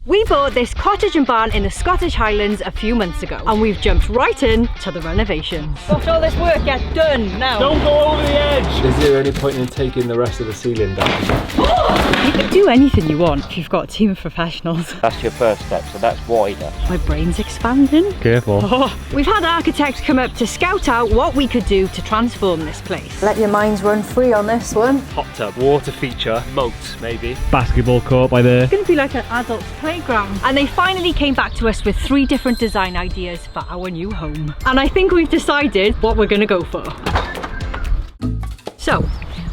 We bought this cottage and barn in the Scottish Highlands a few months ago, and we've jumped right in to the renovations. Watch all this work get done now. Don't go over the edge! Is there any point in taking the rest of the ceiling down? You can do anything you want if you've got a team of professionals. That's your first step, so that's wider. My brain's expanding. Careful. Oh. We've had architects come up to scout out what we could do to transform this place. Let your minds run free on this one. Hot tub, water feature, moat maybe. Basketball court by there. It's going to be like an adult playground. And they finally came back to us with 3 different design ideas for our new home. And I think we've decided what we're going to go for. So,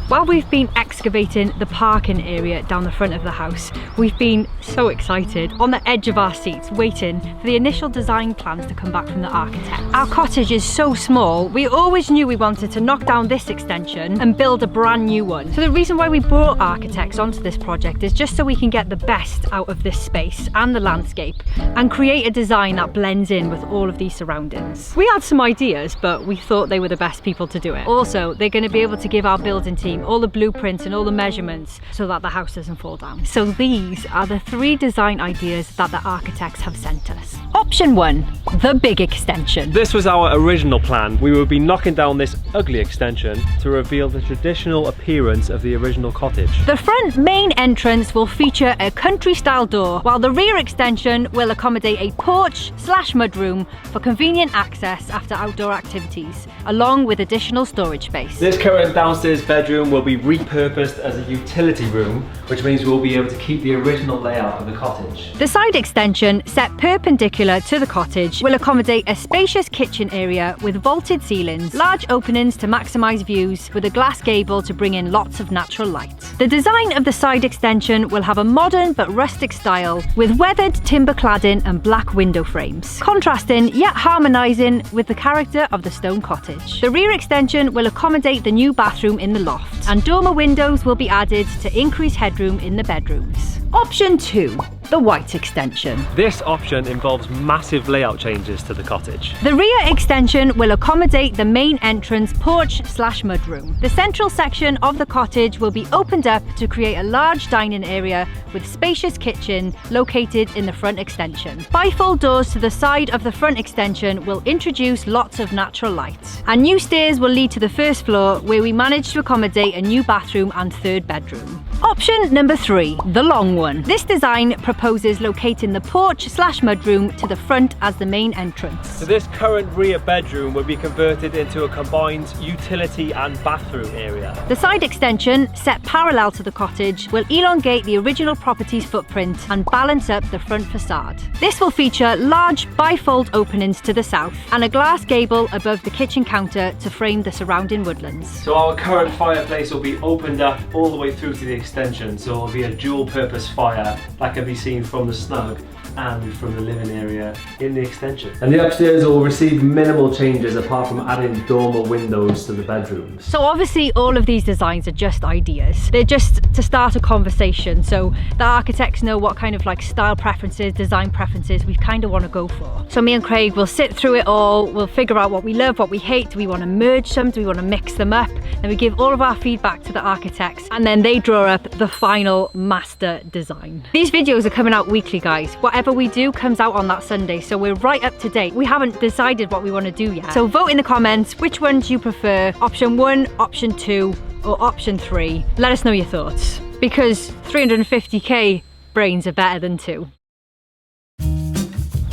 while we've been excavating the parking area down the front of the house, we've been so excited, on the edge of our seats, waiting for the initial design plans to come back from the architect. Our cottage is so small, we always knew we wanted to knock down this extension and build a brand new one. So the reason why we brought architects onto this project is just so we can get the best out of this space and the landscape and create a design that blends in with all of these surroundings. We had some ideas, but we thought they were the best people to do it. Also, they're going to be able to give our building team all the blueprints and all the measurements so that the house doesn't fall down. So these are the 3 design ideas that the architects have sent us. Option 1, the big extension. This was our original plan. We would be knocking down this ugly extension to reveal the traditional appearance of the original cottage. The front main entrance will feature a country style door, while the rear extension will accommodate a porch / mudroom for convenient access after outdoor activities, along with additional storage space. This current downstairs bedroom will be repurposed as a utility room, which means we'll be able to keep the original layout of the cottage. The side extension, set perpendicular to the cottage, will accommodate a spacious kitchen area with vaulted ceilings, large openings to maximise views, with a glass gable to bring in lots of natural light. The design of the side extension will have a modern but rustic style, with weathered timber cladding and black window frames, contrasting yet harmonising with the character of the stone cottage. The rear extension will accommodate the new bathroom in the loft, and dormer windows will be added to increase headroom in the bedrooms. Option 2, the white extension. This option involves massive layout changes to the cottage. The rear extension will accommodate the main entrance porch / mudroom. The central section of the cottage will be opened up to create a large dining area with spacious kitchen located in the front extension. Bifold doors to the side of the front extension will introduce lots of natural light. And new stairs will lead to the first floor, where we managed to accommodate a new bathroom and 3rd bedroom. Option number 3, the long one. This design proposes locating the porch / mudroom to the front as the main entrance. So this current rear bedroom will be converted into a combined utility and bathroom area. The side extension, set parallel to the cottage, will elongate the original property's footprint and balance up the front facade. This will feature large bifold openings to the south and a glass gable above the kitchen counter to frame the surrounding woodlands. So our current fireplace will be opened up all the way through to the extension, so it'll be a dual purpose fire that can be seen from the snug and from the living area in the extension. And the upstairs will receive minimal changes apart from adding dormer windows to the bedrooms. So obviously all of these designs are just ideas. They're just to start a conversation, so the architects know what kind of like style preferences, design preferences we kind of want to go for. So me and Craig will sit through it all, we'll figure out what we love, what we hate, do we want to merge them, do we want to mix them up, then we give all of our feedback to the architects and then they draw up the final master design. These videos are coming out weekly, guys. Whatever we do comes out on that Sunday, so we're right up to date. We haven't decided what we want to do yet. So vote in the comments, which one do you prefer? Option 1, option 2, or option 3? Let us know your thoughts, because 350k brains are better than 2.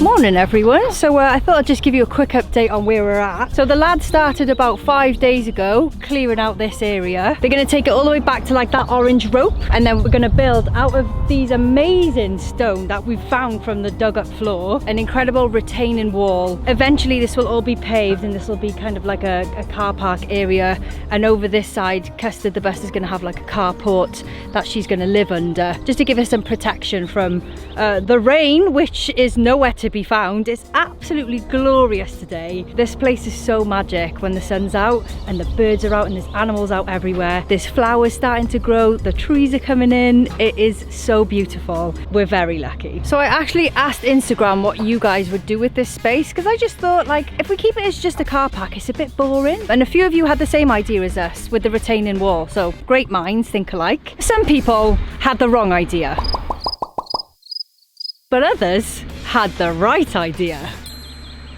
Morning everyone, so I thought I'd just give you a quick update on where we're at. So the lads started about 5 days ago clearing out this area. They're going to take it all the way back to like that orange rope, and then we're going to build out of these amazing stone that we've found from the dug up floor an incredible retaining wall. Eventually this will all be paved and this will be kind of like a car park area, and over this side Custard the bus is going to have like a carport that she's going to live under, just to give her some protection from the rain, which is nowhere to be found. It's absolutely glorious today. This place is so magic when the sun's out and the birds are out and there's animals out everywhere. There's flowers starting to grow, the trees are coming in. It is so beautiful. We're very lucky. So I actually asked Instagram what you guys would do with this space, because I just thought, like, if we keep it as just a car park, it's a bit boring. And a few of you had the same idea as us with the retaining wall, so great minds think alike. Some people had the wrong idea. but others had the right idea.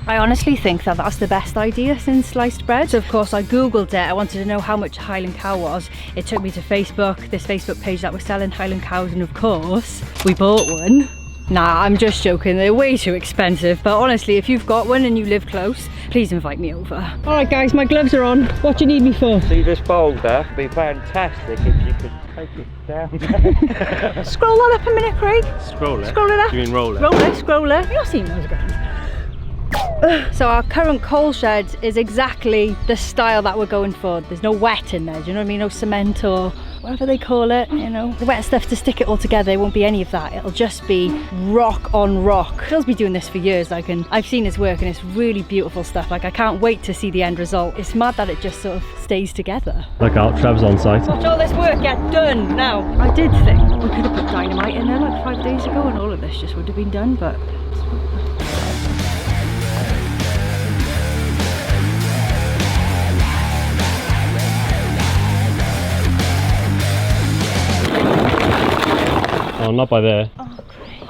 I honestly think that that's the best idea since sliced bread. So of course I googled it. I wanted to know how much Highland cow was. It took me to Facebook, this Facebook page that was selling Highland cows, and of course we bought one. Nah, I'm just joking, they're way too expensive, but honestly, if you've got one and you live close, please invite me over. All right guys, my gloves are on. What do you need me for? See this boulder? It'd be fantastic if you could take it down. Scroll that up a minute, Craig. Scroll it? Scroll it up. You mean roll it? Roll it, scroll it. You're seeing those guys. So our current coal shed is exactly the style that we're going for. There's no wet in there, do you know what I mean? No cement or whatever they call it, you know. The wet stuff to stick it all together, it won't be any of that. It'll just be rock on rock. Phil's been doing this for years, like, and I've seen his work and it's really beautiful stuff. Like, I can't wait to see the end result. It's mad that it just sort of stays together. Look out, Trev's on site. Watch all this work get done now. I did think we could have put dynamite in there like 5 days ago and all of this just would have been done, but oh, not by there. oh great.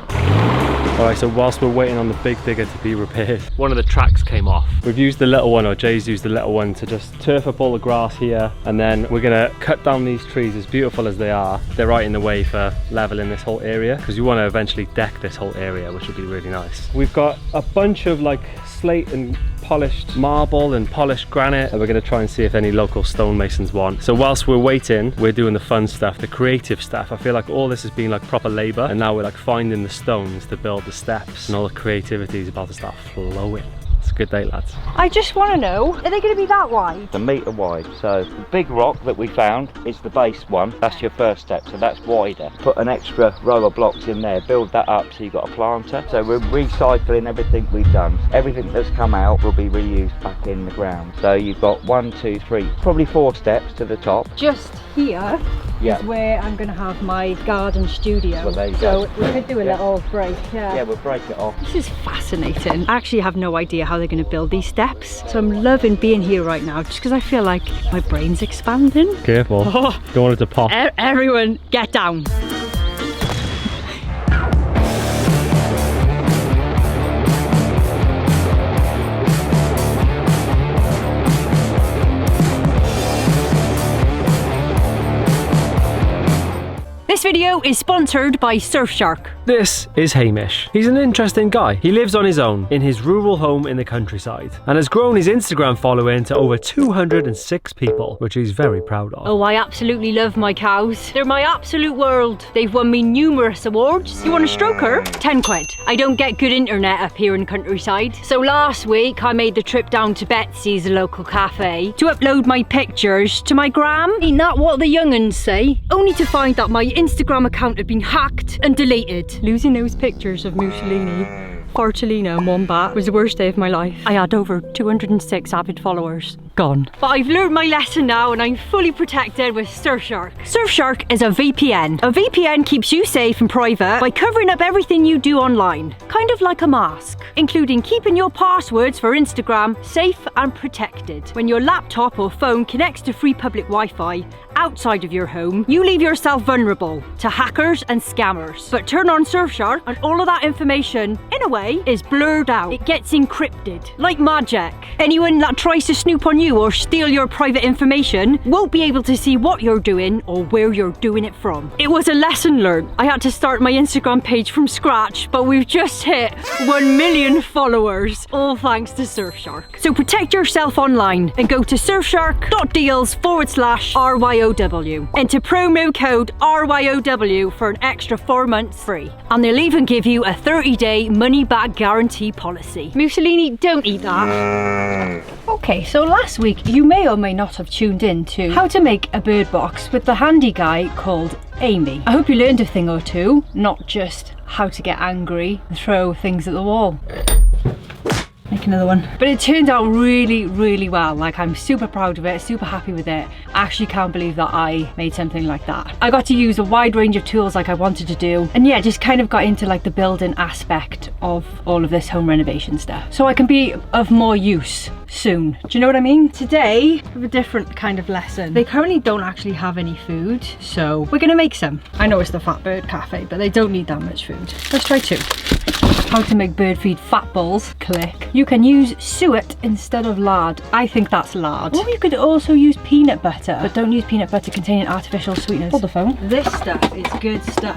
Alright, so whilst we're waiting on the big digger to be repaired, one of the tracks came off. We've used the little one, or Jay's used the little one, to just turf up all the grass here, and then we're gonna cut down these trees. As beautiful as they are, they're right in the way for leveling this whole area, because we want to eventually deck this whole area, which will be really nice. We've got a bunch of like slate and polished marble and polished granite, and we're going to try and see if any local stonemasons want. So whilst we're waiting, we're doing the fun stuff, the creative stuff. I feel like all this has been like proper labor, and now we're like finding the stones to build the steps, and all the creativity is about to start flowing. It's a good day, lads. I just want to know, are they going to be that wide? A metre wide. So the big rock that we found is the base one. That's your first step, so that's wider. Put an extra row of blocks in there, build that up so you've got a planter. So we're recycling everything we've done. Everything that's come out will be reused back in the ground. So you've got 1, 2, 3, probably 4 steps to the top. Just here Yeah. is where I'm going to have my garden studio. Well, there you so go. we could do a little break. Yeah, we'll break it off. This is fascinating. I actually have no idea how they're going to build these steps. So I'm loving being here right now just because I feel like my brain's expanding. Careful. Oh. Don't want it to pop. Everyone, get down. This video is sponsored by Surfshark. This is Hamish. He's an interesting guy. He lives on his own in his rural home in the countryside and has grown his Instagram following to over 206 people, which he's very proud of. Oh, I absolutely love my cows. They're my absolute world. They've won me numerous awards. You want a stroker? 10 quid. I don't get good internet up here in the countryside. So last week I made the trip down to Betsy's, a local cafe, to upload my pictures to my gram. Ain't that what the young'uns say? Only to find that my Instagram account had been hacked and deleted. Losing those pictures of Mussolini, Fartolina and Wombat was the worst day of my life. I had over 206 avid followers. Gone. But I've learned my lesson now and I'm fully protected with Surfshark. Surfshark is a VPN. A VPN keeps you safe and private by covering up everything you do online. Kind of like a mask. Including keeping your passwords for Instagram safe and protected. When your laptop or phone connects to free public Wi-Fi outside of your home, you leave yourself vulnerable to hackers and scammers. But turn on Surfshark and all of that information, in a way, is blurred out. It gets encrypted, like magic. Anyone that tries to snoop on you or steal your private information won't be able to see what you're doing or where you're doing it from. It was a lesson learned. I had to start my Instagram page from scratch, but we've just hit 1 million followers, all thanks to Surfshark. So protect yourself online and go to surfshark.deals/RYOW. Enter promo code RYOW for an extra 4 months free. And they'll even give you a 30-day money-back guarantee policy. Mussolini, don't eat that. Okay, so last week you may or may not have tuned in to how to make a bird box with the handy guy called Amy. I hope you learned a thing or two, not just how to get angry and throw things at the wall. Make another one. But it turned out really, really well. Like, I'm super proud of it, super happy with it. I actually can't believe that I made something like that. I got to use a wide range of tools like I wanted to do. And yeah, just kind of got into like the building aspect of all of this home renovation stuff. So I can be of more use soon. Do you know what I mean? Today, I have a different kind of lesson. They currently don't actually have any food, so we're gonna make some. I know it's the Fat Bird Cafe, but they don't need that much food. Let's try 2. How to make bird feed fat balls. Click. You can use suet instead of lard. I think that's lard. Or you could also use peanut butter, but don't use peanut butter containing artificial sweeteners. Hold the phone. This stuff is good stuff.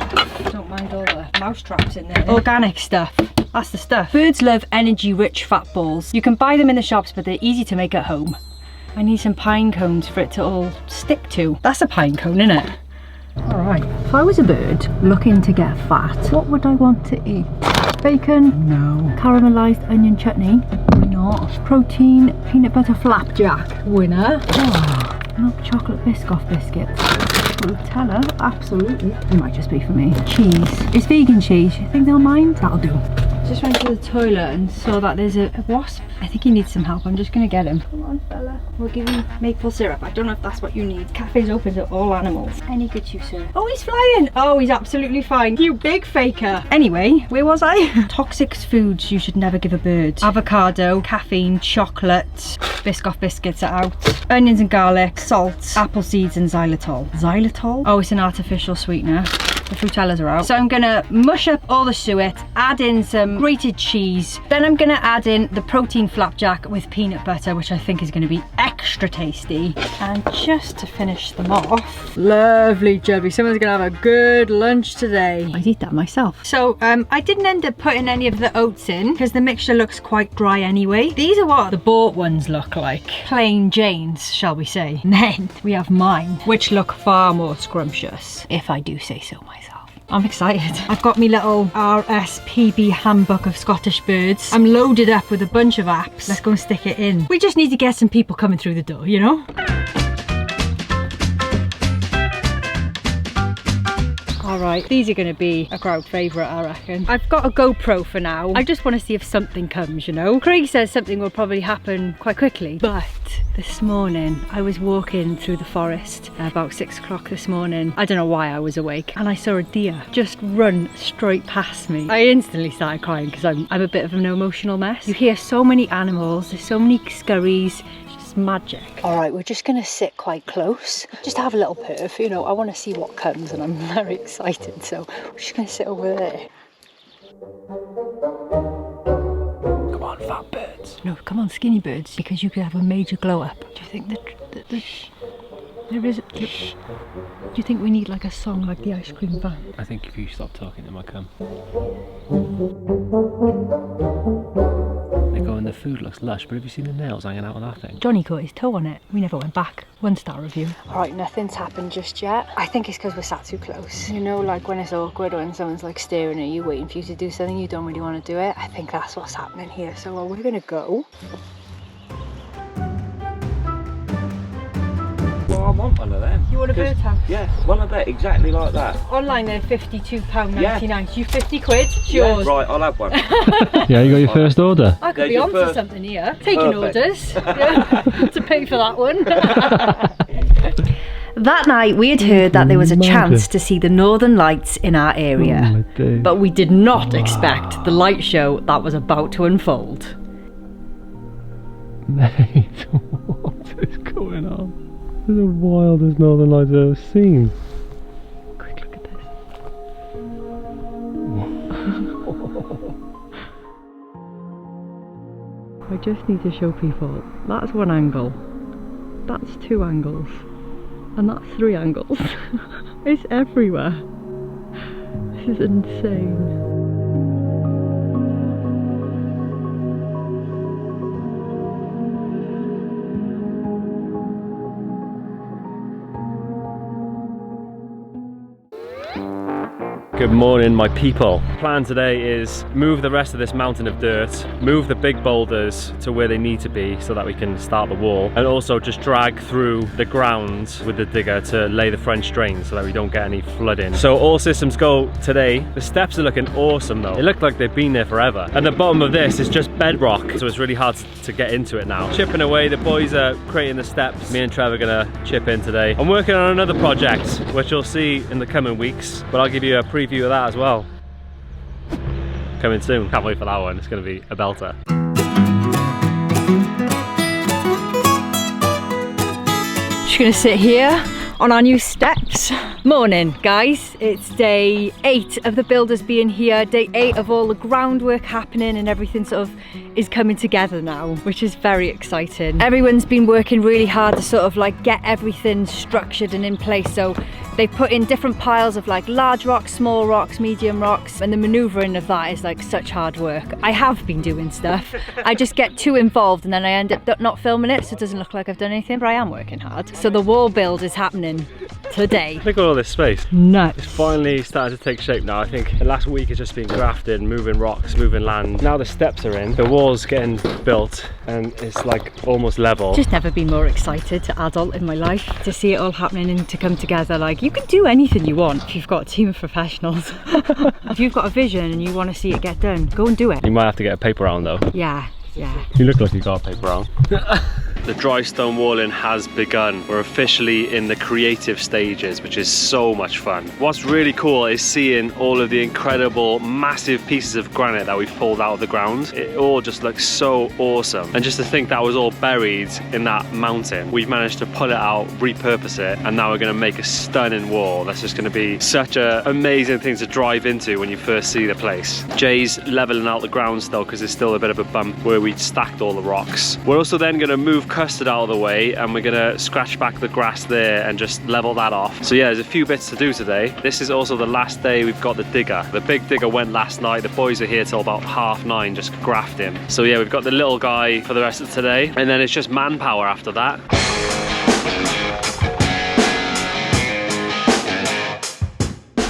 Don't mind all the mouse traps in there. Organic stuff. That's the stuff. Birds love energy-rich fat balls. You can buy them in the shops, but they're easy to make at home. I need some pine cones for it to all stick to. That's a pine cone, isn't it? Alright, if I was a bird looking to get fat, what would I want to eat? Bacon? No. Caramelised onion chutney? Not. Protein peanut butter flapjack? Winner. Oh, milk chocolate Biscoff biscuits. Nutella? Absolutely. It might just be for me. Cheese. It's vegan cheese. You think they'll mind? That'll do. Just went to the toilet and saw that there's a wasp. I think he needs some help. I'm just gonna get him. Come on, fella. We'll give you maple syrup. I don't know if that's what you need. Cafe's open to all animals. Any good use, sir? Oh, he's flying. Oh, he's absolutely fine. You big faker. Anyway, where was I? Toxic foods you should never give a bird. Avocado, caffeine, chocolate, Biscoff biscuits are out. Onions and garlic, salt, apple seeds and xylitol. Xylitol? Oh, it's an artificial sweetener. The fruitellas are out. So I'm gonna mush up all the suet, add in some grated cheese. Then I'm gonna add in the protein flapjack with peanut butter, which I think is gonna be extra tasty. And just to finish them off, lovely Chubby, someone's gonna have a good lunch today. I'd eat that myself. So I didn't end up putting any of the oats in because the mixture looks quite dry anyway. These are what the bought ones look like. Plain Janes, shall we say. And then we have mine, which look far more scrumptious, if I do say so myself. I'm excited. I've got my little RSPB handbook of Scottish birds. I'm loaded up with a bunch of apps. Let's go and stick it in. We just need to get some people coming through the door, you know? Alright, these are going to be a crowd favourite, I reckon. I've got a GoPro for now. I just want to see if something comes, you know? Craig says something will probably happen quite quickly, but this morning I was walking through the forest about 6 o'clock this morning. I don't know why I was awake, and I saw a deer just run straight past me. I instantly started crying because I'm a bit of an emotional mess. You hear so many animals, there's so many scurries. Magic. All right, we're just gonna sit quite close, just have a little perf, you know. I want to see what comes and I'm very excited, so we're just gonna sit over there. Come on, fat birds. No, come on, skinny birds, because you could have a major glow up. Do you think that there is do you think we need like a song like the ice cream van? I think if you stop talking, it might come. They go and the food looks lush, but have you seen the nails hanging out on that thing? Johnny caught his toe on it. We never went back. 1-star review. Alright, nothing's happened just yet. I think it's because we're sat too close. You know, like when it's awkward, when someone's like staring at you, waiting for you to do something, you don't really want to do it. I think that's what's happening here. So we're gonna go. Well, I want one of them. You want a birdhouse? Yeah, one of that, exactly like that. Online they're £52.99. Yeah. You 50 quid? It's yours. Yeah, right, I'll have one. Yeah, you got your first order. I could be on for something here. Taking orders. Yeah, to pay for that one. That night we had heard that there was a chance to see the Northern Lights in our area. But we did not expect the light show that was about to unfold. Mate, what is going on? This is the wildest Northern Lights I've ever seen. Quick look at this. I just need to show people, that's one angle, that's 2 angles, and that's 3 angles. It's everywhere. This is insane. Good morning, my people. Plan today is move the rest of this mountain of dirt, move the big boulders to where they need to be so that we can start the wall, and also just drag through the ground with the digger to lay the French drain so that we don't get any flooding. So all systems go today. The steps are looking awesome though. They look like they've been there forever. And the bottom of this is just bedrock, so it's really hard to get into it now. Chipping away, the boys are creating the steps. Me and Trev are gonna chip in today. I'm working on another project, which you'll see in the coming weeks, but I'll give you a preview of that as well. Coming soon. Can't wait for that one. It's going to be a belter. Just going to sit here on our new steps. Morning guys, it's day 8 of the builders being here, day 8 of all the groundwork happening and everything sort of is coming together now, which is very exciting. Everyone's been working really hard to sort of like get everything structured and in place, so they put in different piles of like large rocks, small rocks, medium rocks, and the maneuvering of that is like such hard work. I have been doing stuff, I just get too involved and then I end up not filming it, so it doesn't look like I've done anything, but I am working hard. So the wall build is happening today. Look at all this space. Nuts. It's finally started to take shape now. I think the last week has just been grafted, moving rocks, moving land. Now the steps are in, the wall's getting built and it's like almost level. Just never been more excited to adult in my life, to see it all happening and to come together. Like, you can do anything you want if you've got a team of professionals. If you've got a vision and you want to see it get done, go and do it. You might have to get a paper round though. Yeah. You look like you got a paper round. The dry stone walling has begun. We're officially in the creative stages, which is so much fun. What's really cool is seeing all of the incredible, massive pieces of granite that we've pulled out of the ground. It all just looks so awesome. And just to think that was all buried in that mountain, we've managed to pull it out, repurpose it, and now we're going to make a stunning wall. That's just going to be such an amazing thing to drive into when you first see the place. Jay's leveling out the ground still because there's still a bit of a bump where we stacked all the rocks. We're also then going to move custard out of the way and we're going to scratch back the grass there and just level that off. So yeah, there's a few bits to do today. This is also the last day we've got the digger. The big digger went last night. The boys are here till about 9:30 just grafting. So yeah, we've got the little guy for the rest of today and then it's just manpower after that.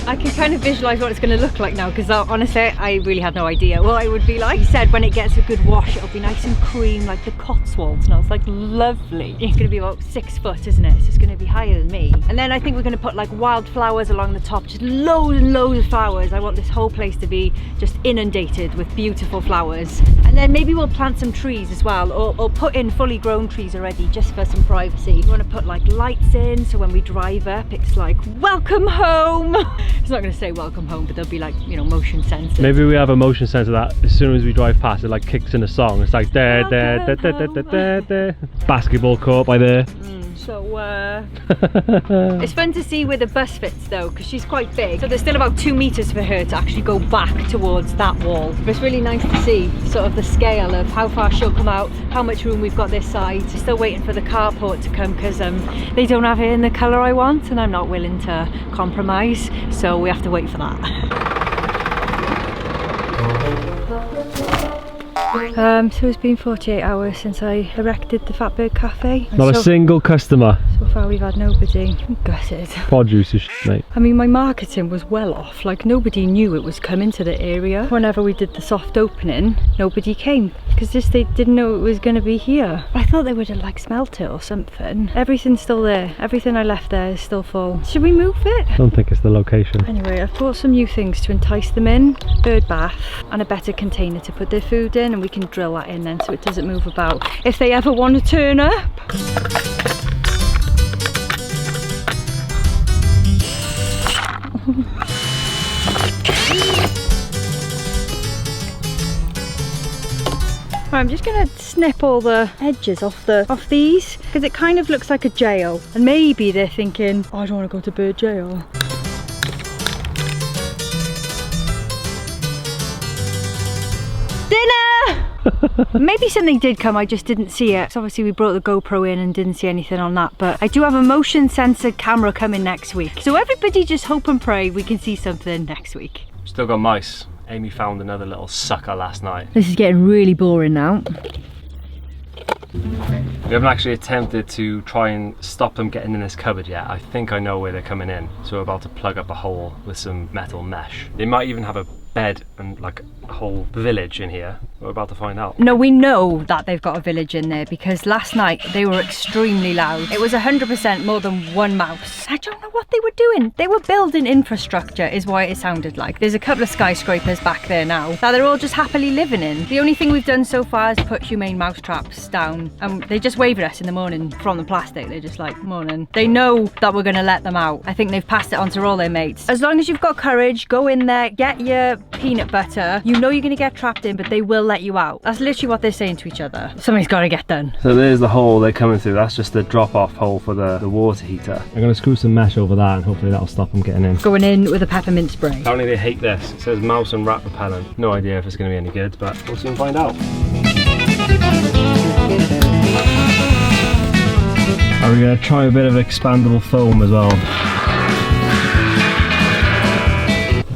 I can kind of visualise what it's going to look like now, because honestly I really had no idea what it would be like. He said when it gets a good wash it'll be nice and cream like the Cotswolds, and I was like, lovely. It's going to be about 6 foot, isn't it? So it's going to be higher than me. And then I think we're going to put like wildflowers along the top, just loads and loads of flowers. I want this whole place to be just inundated with beautiful flowers. And then maybe we'll plant some trees as well, or put in fully grown trees already just for some privacy. We want to put like lights in so when we drive up it's like, welcome home. It's not going to say welcome home, but there'll be like, you know, motion sensors. Maybe we have a motion sensor that as soon as we drive past it like kicks in a song. It's like da da da da da da da da. Basketball court by there. It's fun to see where the bus fits though, because she's quite big, so there's still about 2 meters for her to actually go back towards that wall. But it's really nice to see sort of the scale of how far she'll come out, how much room we've got this side. Still waiting for the carport to come because they don't have it in the colour I want and I'm not willing to compromise, so we have to wait for that. So it's been 48 hours since I erected the Fatbird Cafe. Not a single customer. So far we've had nobody. I'm gutted. Produce is shit, mate. I mean, my marketing was well off. Like, nobody knew it was coming to the area. Whenever we did the soft opening, nobody came because they didn't know it was going to be here. But I thought they would have like smelt it or something. Everything's still there. Everything I left there is still full. Should we move it? I don't think it's the location. Anyway, I've bought some new things to entice them in. Bird bath and a better container to put their food in, and we can drill that in then so it doesn't move about if they ever want to turn up. Right, I'm just gonna snip all the edges off these because it kind of looks like a jail, and maybe they're thinking, oh, I don't want to go to bird jail. Dinner! Maybe something did come, I just didn't see it. So obviously we brought the GoPro in and didn't see anything on that, but I do have a motion sensor camera coming next week. So everybody just hope and pray we can see something next week. Still got mice. Amy found another little sucker last night. This is getting really boring now. We haven't actually attempted to try and stop them getting in this cupboard yet. I think I know where they're coming in. So we're about to plug up a hole with some metal mesh. They might even have a bed and like a whole village in here. We're about to find out. No, we know that they've got a village in there because last night they were extremely loud. It was 100% more than one mouse. I don't know what they were doing. They were building infrastructure is why it sounded like. There's a couple of skyscrapers back there now that they're all just happily living in. The only thing we've done so far is put humane mouse traps down, and they just wave at us in the morning from the plastic. They're just like, morning. They know that we're gonna let them out. I think they've passed it on to all their mates. As long as you've got courage, go in there, get your peanut butter. You know you're gonna get trapped in, but they will let you out. That's literally what they're saying to each other. Something's gotta get done. So there's the hole they're coming through. That's just the drop-off hole for the water heater. I'm gonna screw some mesh over that and hopefully that'll stop them getting in. Going in with a peppermint spray. Apparently they hate this. It says mouse and rat repellent. No idea if it's going to be any good, but we'll soon find out. Are we going to try a bit of expandable foam as well?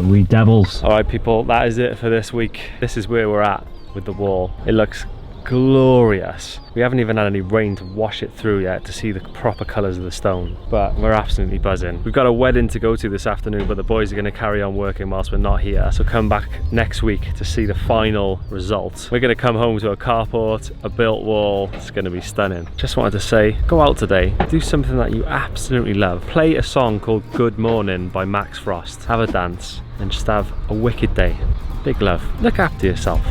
We devils. Alright people, that is it for this week. This is where we're at with the wall. It looks glorious. We haven't even had any rain to wash it through yet to see the proper colours of the stone, but we're absolutely buzzing. We've got a wedding to go to this afternoon, but the boys are going to carry on working whilst we're not here, so come back next week to see the final result. We're going to come home to a carport, a built wall. It's going to be stunning. Just wanted to say, go out today, do something that you absolutely love. Play a song called Good Morning by Max Frost, have a dance and just have a wicked day. Big love. Look after yourself.